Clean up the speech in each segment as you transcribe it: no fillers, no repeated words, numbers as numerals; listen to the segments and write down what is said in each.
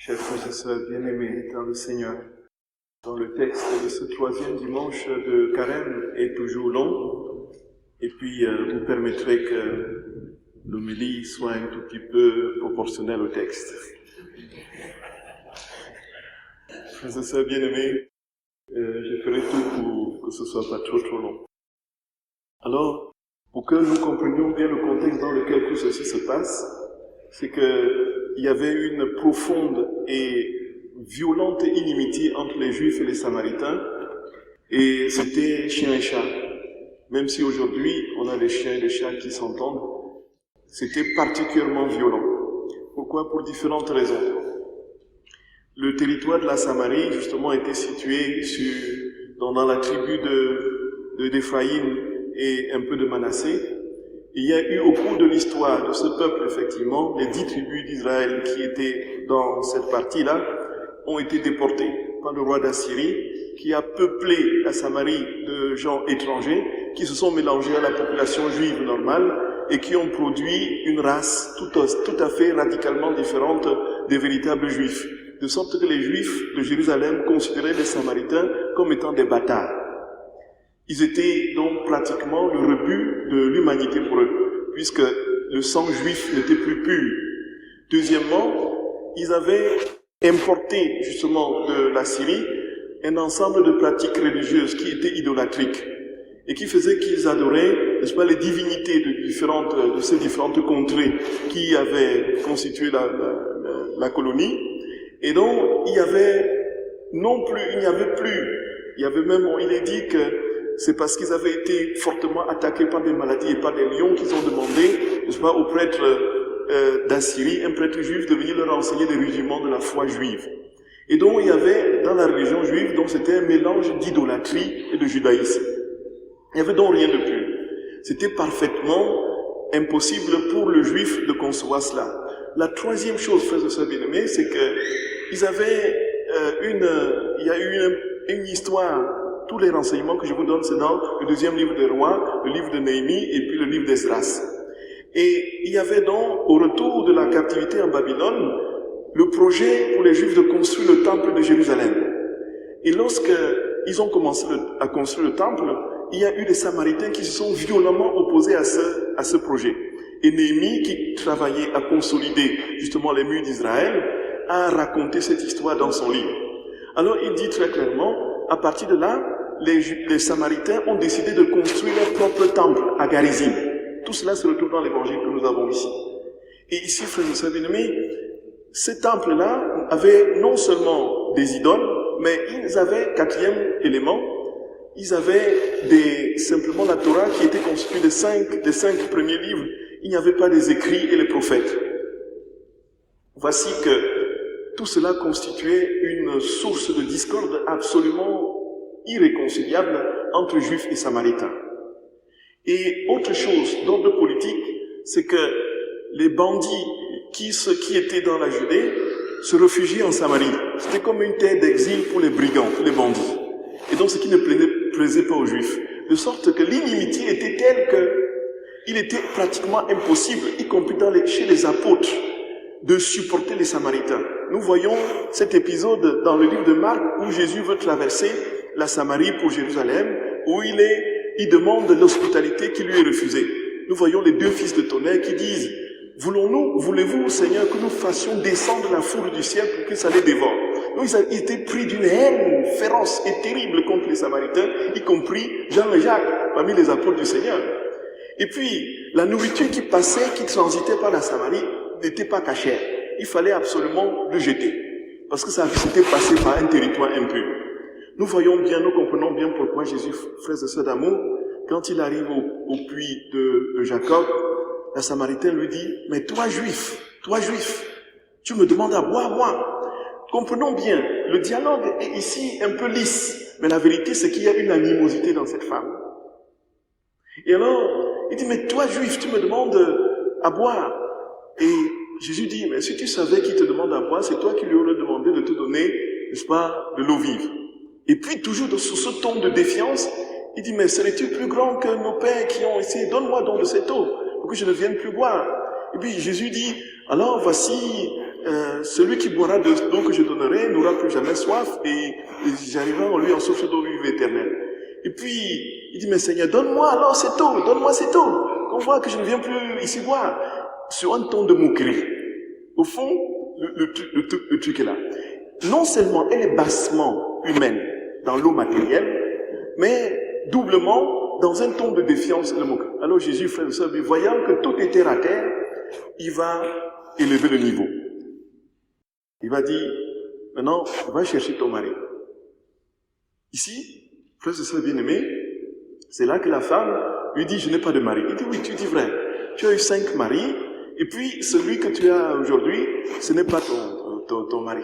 Chers frères et sœurs bien-aimés dans le Seigneur, dans le texte de ce troisième dimanche de Carême est toujours long, et puis vous permettrez que l'homélie soit un tout petit peu proportionnelle au texte. Frères et sœurs bien-aimés, je ferai tout pour que ce soit pas trop long. Alors, pour que nous comprenions bien le contexte dans lequel tout ceci se passe, c'est qu'il y avait une profonde et violente inimitié entre les Juifs et les Samaritains, et c'était chien et chat. Même si aujourd'hui on a des chiens et des chats qui s'entendent, c'était particulièrement violent. Pourquoi? Pour différentes raisons. Le territoire de la Samarie, justement, était situé dans la tribu d'Éphraïm et un peu de Manassé. Il y a eu au cours de l'histoire de ce peuple, effectivement, les 10 tribus d'Israël qui étaient dans cette partie-là ont été déportées par le roi d'Assyrie, qui a peuplé la Samarie de gens étrangers qui se sont mélangés à la population juive normale et qui ont produit une race tout à fait radicalement différente des véritables juifs. De sorte que les juifs de Jérusalem considéraient les Samaritains comme étant des bâtards. Ils étaient donc pratiquement le rebut de l'humanité pour eux, puisque le sang juif n'était plus pur. Deuxièmement, ils avaient importé justement de la Syrie un ensemble de pratiques religieuses qui étaient idolâtriques et qui faisaient qu'ils adoraient, n'est-ce pas, les divinités de ces différentes contrées qui avaient constitué la colonie. Et donc, il y avait même, il est dit que c'est parce qu'ils avaient été fortement attaqués par des maladies et par des lions qu'ils ont demandé, n'est-ce pas, au prêtre d'Assyrie, un prêtre juif, de venir leur enseigner des rudiments de la foi juive. Et donc, il y avait dans la religion juive, donc c'était un mélange d'idolâtrie et de judaïsme. Il n'y avait donc rien de plus. C'était parfaitement impossible pour le juif de concevoir cela. La troisième chose, frères et sœurs bien-aimés, c'est que il y a eu une histoire. Tous les renseignements que je vous donne, c'est dans le deuxième livre des rois, le livre de Néhémie et puis le livre d'Esdras. Et il y avait donc, au retour de la captivité en Babylone, le projet pour les Juifs de construire le temple de Jérusalem. Et lorsqu'ils ont commencé à construire le temple, il y a eu des Samaritains qui se sont violemment opposés à ce projet. Et Néhémie, qui travaillait à consolider justement les murs d'Israël, a raconté cette histoire dans son livre. Alors il dit très clairement, à partir de là, les Samaritains ont décidé de construire leur propre temple à Garizim. Tout cela se retrouve dans l'évangile que nous avons ici. Et ici, frères et sœurs bien-aimés, ce temple-là avait non seulement des idoles, mais ils avaient, quatrième élément, ils avaient simplement la Torah qui était constituée des cinq premiers livres. Il n'y avait pas des écrits et les prophètes. Voici que tout cela constituait une source de discorde absolument irréconciliable entre Juifs et Samaritains. Et autre chose d'ordre politique, c'est que les bandits qui étaient dans la Judée se réfugiaient en Samarie. C'était comme une terre d'exil pour les brigands, les bandits. Et donc ce qui ne plaisait pas aux Juifs. De sorte que l'inimitié était telle qu'il était pratiquement impossible, y compris chez les apôtres, de supporter les Samaritains. Nous voyons cet épisode dans le livre de Marc où Jésus veut traverser la Samarie pour Jérusalem, où il demande l'hospitalité qui lui est refusée. Nous voyons les deux fils de tonnerre qui disent « Voulez-vous, Seigneur, que nous fassions descendre la foudre du ciel pour que ça les dévore ?» Donc ils étaient pris d'une haine féroce et terrible contre les Samaritains, y compris Jean et Jacques, parmi les apôtres du Seigneur. Et puis, la nourriture qui passait, qui transitait par la Samarie, n'était pas cachère. Il fallait absolument le jeter, parce que ça s'était passé par un territoire impur. Nous comprenons bien pourquoi Jésus, frères et sœurs d'amour, quand il arrive au puits de Jacob, la Samaritaine lui dit, « Mais toi juif, tu me demandes à boire, moi. » Comprenons bien, le dialogue est ici un peu lisse, mais la vérité c'est qu'il y a une animosité dans cette femme. Et alors, il dit, « Mais toi juif, tu me demandes à boire. » Et Jésus dit, mais si tu savais qui te demande à boire, c'est toi qui lui aurais demandé de te donner, n'est-ce pas, de l'eau vive. Et puis, toujours sous ce ton de défiance, il dit, mais serais-tu plus grand que nos pères qui ont essayé, donne-moi donc de cette eau, pour que je ne vienne plus boire. Et puis Jésus dit, alors voici celui qui boira de l'eau que je donnerai n'aura plus jamais soif et j'arriverai en lui en source d'eau vive éternelle. Et puis, il dit, mais Seigneur, donne-moi alors cette eau, donne-moi cette eau, qu'on voit que je ne viens plus ici boire, sur un ton de moquerie. Au fond, le truc est là. Non seulement elle est bassement humaine dans l'eau matérielle, mais doublement dans un ton de défiance et de moquerie. Alors Jésus, frère et sœur, voyant que tout est terre à terre, il va élever le niveau. Il va dire, maintenant, va chercher ton mari. Ici, frère et sœur bien-aimés, c'est là que la femme lui dit, je n'ai pas de mari. Il dit, oui, tu dis vrai. Tu as eu 5 maris, et puis celui que tu as aujourd'hui, ce n'est pas ton mari.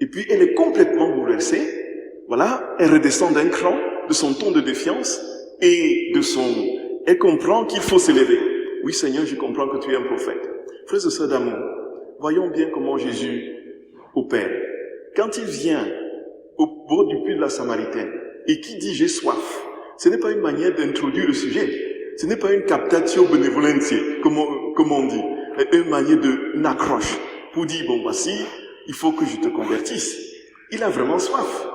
Et puis elle est complètement bouleversée. Voilà, elle redescend d'un cran de son ton de défiance et elle comprend qu'il faut s'élever. Oui Seigneur, je comprends que tu es un prophète. Frères et sœurs d'amour, voyons bien comment Jésus opère. Quand il vient au bord du puits de la Samaritaine et qui dit j'ai soif, ce n'est pas une manière d'introduire le sujet. Ce n'est pas une captatio benevolentia, comme on dit, une manière d'une accroche pour dire bon voici, il faut que je te convertisse. Il a vraiment soif.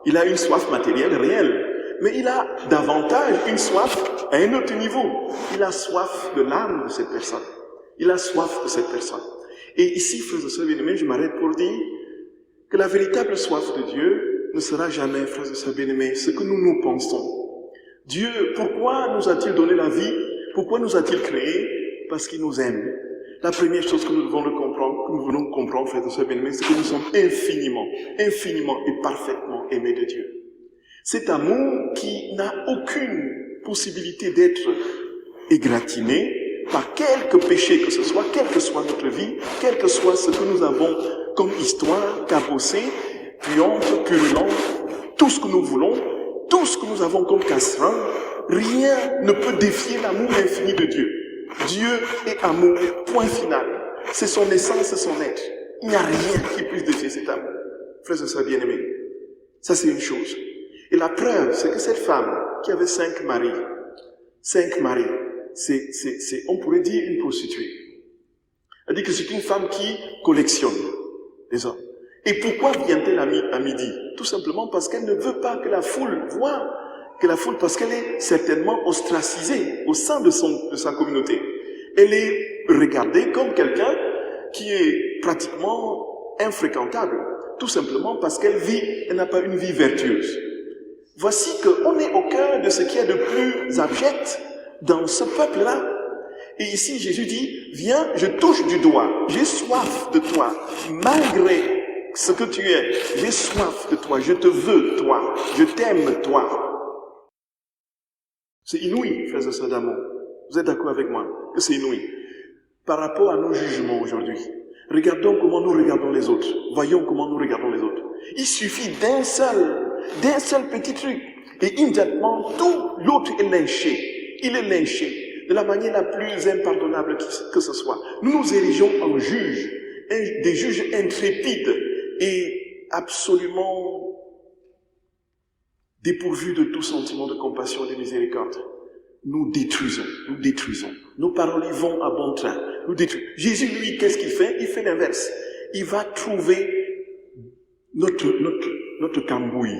Il a une soif matérielle réelle, mais il a davantage une soif à un autre niveau. Il a soif de l'âme de cette personne. Il a soif de cette personne. Et ici, frères et sœurs bien-aimés, je m'arrête pour dire que la véritable soif de Dieu ne sera jamais, frères et sœurs bien-aimés, ce que nous pensons. Dieu, pourquoi nous a-t-il donné la vie? Pourquoi nous a-t-il créés? Parce qu'il nous aime. La première chose que nous devons comprendre, frères et sœurs bien-aimés, c'est que nous sommes infiniment et parfaitement aimés de Dieu. Cet amour qui n'a aucune possibilité d'être égratigné par quelque péché que ce soit, quelle que soit notre vie, quel que soit ce que nous avons comme histoire, cabossée, puante, purulente, tout ce que nous voulons, tout ce que nous avons comme castran, rien ne peut défier l'amour infini de Dieu. Dieu est amour, point final. C'est son essence, c'est son être. Il n'y a rien qui puisse défier cet amour. Frères et sœurs bien-aimés, ça c'est une chose. Et la preuve, c'est que cette femme qui avait 5 maris, on pourrait dire une prostituée. Elle dit que c'est une femme qui collectionne les hommes. Et pourquoi vient-elle à midi? Tout simplement parce qu'elle ne veut pas que la foule voie, parce qu'elle est certainement ostracisée au sein de sa communauté. Elle est regardée comme quelqu'un qui est pratiquement infréquentable, tout simplement parce qu'elle n'a pas une vie vertueuse. Voici qu'on est au cœur de ce qu'il y a de plus abject dans ce peuple-là. Et ici, Jésus dit, viens, je touche du doigt, j'ai soif de toi, malgré ce que tu es, j'ai soif de toi, je te veux, toi, je t'aime, toi. C'est inouï, frères et sœurs d'amour. Vous êtes d'accord avec moi que c'est inouï? Par rapport à nos jugements aujourd'hui, regardons comment nous regardons les autres. Voyons comment nous regardons les autres. Il suffit d'un seul petit truc. Et immédiatement, tout l'autre est lynché. Il est lynché de la manière la plus impardonnable que ce soit. Nous nous érigeons en juges, des juges intrépides et absolument dépourvus de tout sentiment de compassion et de miséricorde. Nous détruisons. Nos paroles y vont à bon train. Nous détruisons. Jésus, lui, qu'est-ce qu'il fait? Il fait l'inverse. Il va trouver notre cambouis.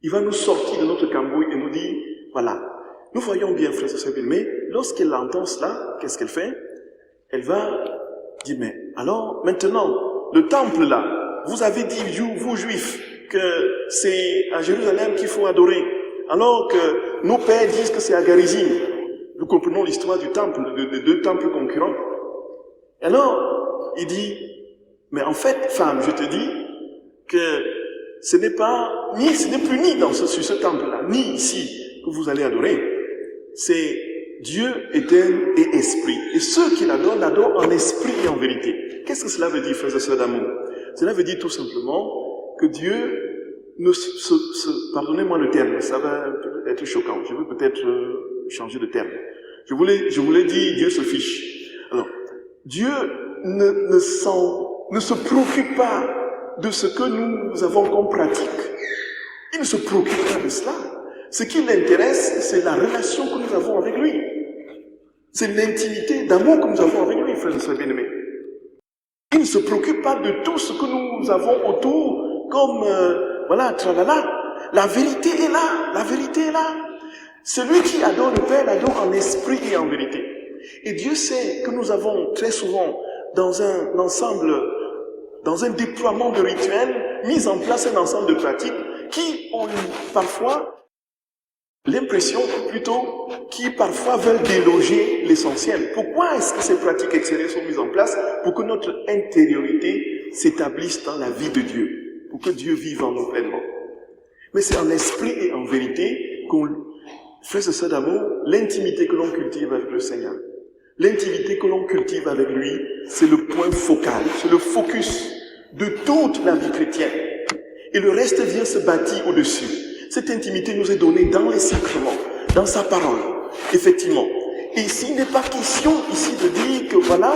Il va nous sortir de notre cambouis et nous dire, voilà. Nous voyons bien, frères et sœurs, mais lorsqu'elle entend cela, qu'est-ce qu'elle fait? Elle va dire, mais alors, maintenant, le temple là, vous avez dit, vous juifs, que c'est à Jérusalem qu'il faut adorer, alors que nos pères disent que c'est à Garizim. Nous comprenons l'histoire du temple, de 2 temples concurrents. Alors, il dit, mais en fait, femme, je te dis que ce n'est plus ni sur ce temple-là, ni ici que vous allez adorer. C'est Dieu éternel et esprit. Et ceux qui l'adorent en esprit et en vérité. Qu'est-ce que cela veut dire, frères et sœurs d'amour? Cela veut dire tout simplement que Dieu pardonnez-moi le terme, ça va être choquant. Je veux peut-être changer de terme. Je voulais dire Dieu se fiche. Alors, Dieu ne se préoccupe pas de ce que nous avons comme pratique. Il ne se préoccupe pas de cela. Ce qui l'intéresse, c'est la relation que nous avons avec lui. C'est l'intimité d'amour que nous avons avec lui, frères et sœurs bien-aimés. Il ne se préoccupe pas de tout ce que nous avons autour, comme, voilà, tralala. La vérité est là, la vérité est là. Celui qui adore le Père l'adore en esprit et en vérité. Et Dieu sait que nous avons très souvent, dans un ensemble, dans un déploiement de rituels, mis en place un ensemble de pratiques qui ont parfois l'impression, plutôt, qui parfois veulent déloger l'essentiel. Pourquoi est-ce que ces pratiques extérieures sont mises en place? Pour que notre intériorité s'établisse dans la vie de Dieu, pour que Dieu vive en nous pleinement. Mais c'est en esprit et en vérité qu'on fait ce d'amour, l'intimité que l'on cultive avec le Seigneur. L'intimité que l'on cultive avec lui, c'est le point focal, c'est le focus de toute la vie chrétienne. Et le reste vient se bâtir au-dessus. Cette intimité nous est donnée dans les sacrements, dans sa parole, effectivement. Et s'il n'est pas question ici de dire que voilà,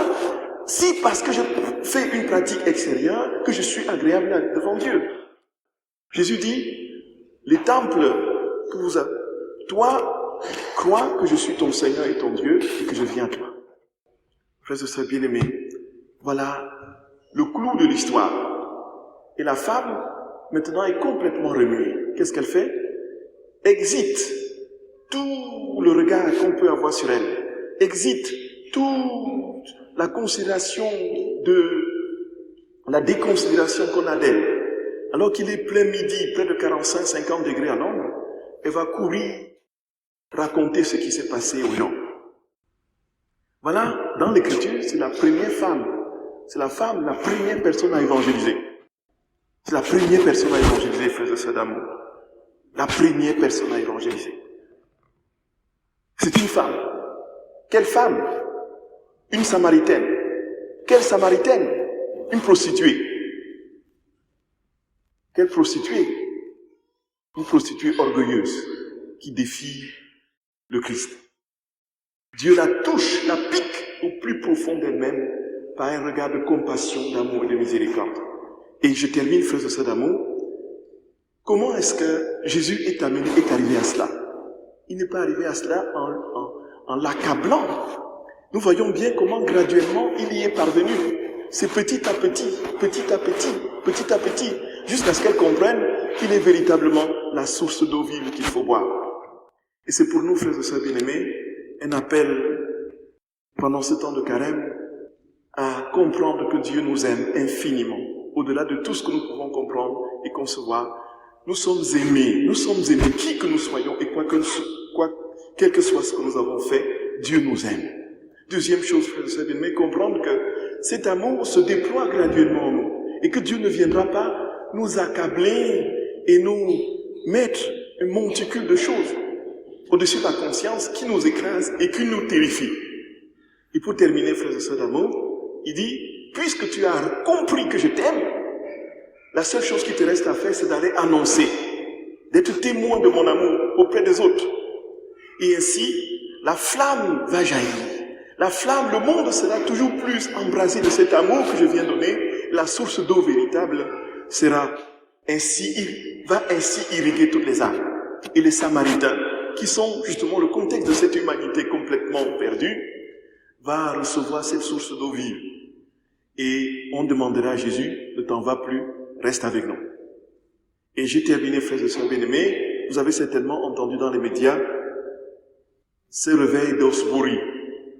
si parce que je fais une pratique extérieure, que je suis agréable devant Dieu. Jésus dit, les temples que vous avez, toi, crois que je suis ton Seigneur et ton Dieu et que je viens à toi. Frères et sœurs bien-aimés, voilà le clou de l'histoire. Et la femme, maintenant, est complètement remuée. Qu'est-ce qu'elle fait? Exit tout le regard qu'on peut avoir sur elle. Exit toute la considération la déconsidération qu'on a d'elle. Alors qu'il est plein midi, près de 45-50 degrés à l'ombre, elle va courir raconter ce qui s'est passé aux gens. Voilà, dans l'Écriture, c'est la première femme. C'est la femme, la première personne à évangéliser. C'est la première personne à évangéliser, frères et sœurs d'amour. La première personne à évangéliser. C'est une femme. Quelle femme? Une Samaritaine. Quelle Samaritaine? Une prostituée. Quelle prostituée? Une prostituée orgueilleuse qui défie le Christ. Dieu la touche, la pique au plus profond d'elle-même par un regard de compassion, d'amour et de miséricorde. Et je termine, frères et sœurs d'amour. Comment est-ce que Jésus est arrivé à cela? Il n'est pas arrivé à cela en l'accablant. Nous voyons bien comment graduellement il y est parvenu. C'est petit à petit, petit à petit, petit à petit, jusqu'à ce qu'elle comprenne qu'il est véritablement la source d'eau vive qu'il faut boire. Et c'est pour nous, frères et sœurs bien-aimés, un appel pendant ce temps de carême à comprendre que Dieu nous aime infiniment, au-delà de tout ce que nous pouvons comprendre et concevoir. Nous sommes aimés, qui que nous soyons et quel que soit ce que nous avons fait, Dieu nous aime. Deuxième chose, frères et sœurs bien-aimés, comprendre que cet amour se déploie graduellement en nous et que Dieu ne viendra pas nous accabler et nous mettre un monticule de choses au-dessus de la conscience qui nous écrase et qui nous terrifie. Et pour terminer, frères et sœurs d'amour, il dit, puisque tu as compris que je t'aime, la seule chose qui te reste à faire, c'est d'aller annoncer, d'être témoin de mon amour auprès des autres. Et ainsi, la flamme va jaillir. La flamme, le monde sera toujours plus embrasé de cet amour que je viens donner. La source d'eau véritable va ainsi irriguer toutes les âmes. Et les Samaritains, qui sont justement le contexte de cette humanité complètement perdue, va recevoir cette source d'eau vive. Et on demandera à Jésus, ne t'en va plus, reste avec nous. Et j'ai terminé, frères et sœurs bien-aimés, vous avez certainement entendu dans les médias ce réveil d'Osbury,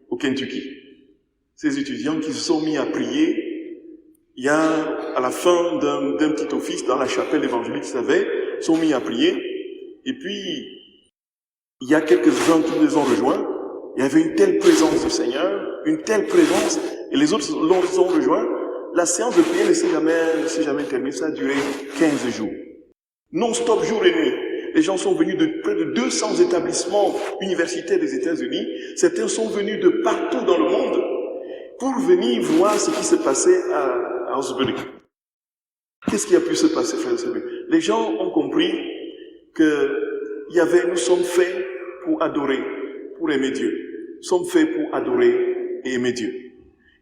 au Kentucky. Ces étudiants qui se sont mis à prier, il y a, à la fin d'un petit office dans la chapelle évangélique, vous savez, sont mis à prier, et puis, il y a quelques gens qui les ont rejoints, il y avait une telle présence du Seigneur, une telle présence, et les autres les ont rejoints. La séance de prière ne s'est jamais terminée, ça a duré 15 jours. Non-stop, jour et nuit. Les gens sont venus de près de 200 établissements universitaires des États-Unis. Certains sont venus de partout dans le monde pour venir voir ce qui se passait à Osbury. Qu'est-ce qui a pu se passer, frères et sœurs? Les gens ont compris que nous sommes faits pour adorer, pour aimer Dieu. Nous sommes faits pour adorer et aimer Dieu.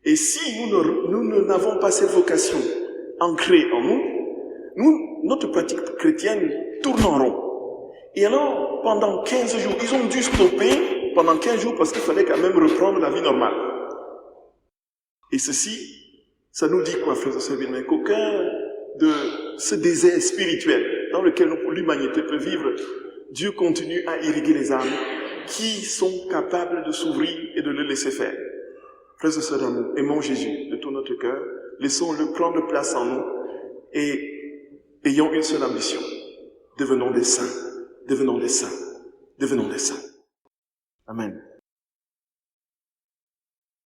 Et si nous n'avons pas cette vocation ancrée en nous, notre pratique chrétienne tourne en rond. Et alors, pendant 15 jours, ils ont dû stopper pendant 15 jours parce qu'il fallait quand même reprendre la vie normale. Et ceci, Ça nous dit quoi, frères et sœurs bien-aimés? Qu'aucun de ce désert spirituel dans lequel l'humanité peut vivre, Dieu continue à irriguer les âmes qui sont capables de s'ouvrir et de le laisser faire. Frères et sœurs d'amour, aimons Jésus de tout notre cœur, laissons-le prendre place en nous et ayons une seule ambition. Devenons des saints, devenons des saints, devenons des saints. Amen.